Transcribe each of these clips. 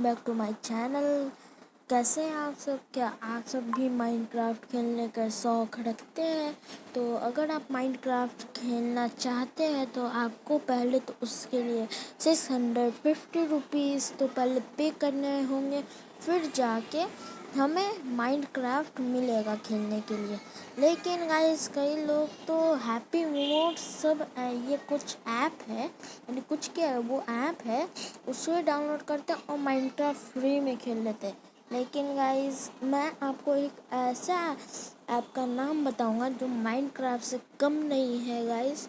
Welcome back to my channel. कैसे हैं आप सब? क्या आप सब भी माइनक्राफ्ट खेलने का शौक़ रखते हैं? तो अगर आप माइनक्राफ्ट खेलना चाहते हैं तो आपको पहले तो उसके लिए 650 रुपीज़ तो पहले पे करने होंगे, फिर जाके हमें माइनक्राफ्ट मिलेगा खेलने के लिए। लेकिन गाइस कई लोग तो हैप्पी मोड सब ये कुछ ऐप है, यानी कुछ क्या वो ऐप है, उसे डाउनलोड करते हैं और माइनक्राफ्ट फ्री में खेल लेते हैं। लेकिन गाइस मैं आपको एक ऐसा ऐप का नाम बताऊंगा जो माइनक्राफ्ट से कम नहीं है गाइस।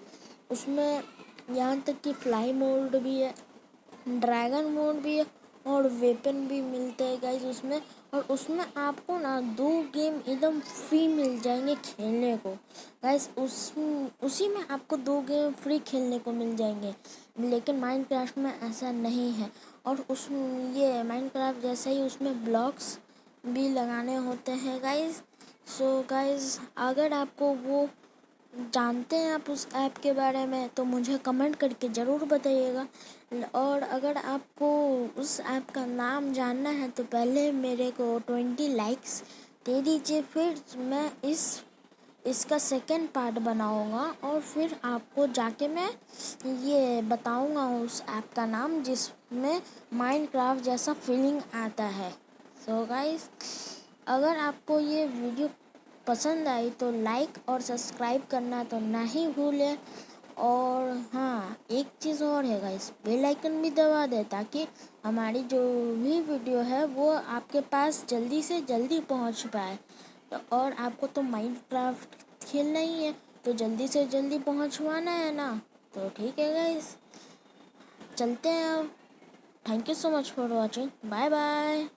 उसमें यहाँ तक कि फ्लाई मोड भी है, ड्रैगन मोड भी है और वेपन भी मिलते हैं गाइस उसमें। और उसमें आपको ना 2 गेम एकदम फ्री मिल जाएंगे खेलने को गाइस। उसी में आपको 2 गेम फ्री खेलने को मिल जाएंगे। लेकिन माइनक्राफ्ट में ऐसा नहीं है। और ये माइनक्राफ्ट जैसा ही उसमें ब्लॉक्स भी लगाने होते हैं गाइस। सो गाइस अगर आपको वो जानते हैं आप उस ऐप के बारे में तो मुझे कमेंट करके ज़रूर बताइएगा। और अगर आपको उस ऐप का नाम जानना है तो पहले मेरे को 20 लाइक्स दे दीजिए, फिर मैं इसका सेकंड पार्ट बनाऊंगा और फिर आपको जाके मैं ये बताऊंगा उस ऐप का नाम जिसमें माइनक्राफ्ट जैसा फीलिंग आता है। सो गाइस अगर आपको ये वीडियो पसंद आई तो लाइक और सब्सक्राइब करना तो ना ही भूलें। और हाँ, एक चीज़ और है गाइस, बेल आइकन भी दबा दें ताकि हमारी जो भी वीडियो है वो आपके पास जल्दी से जल्दी पहुंच पाए। तो और आपको तो माइनक्राफ्ट खेलना ही है तो जल्दी से जल्दी पहुंचवाना है ना। तो ठीक है गाइस, चलते हैं अब। Thank you so much for watching. Bye bye.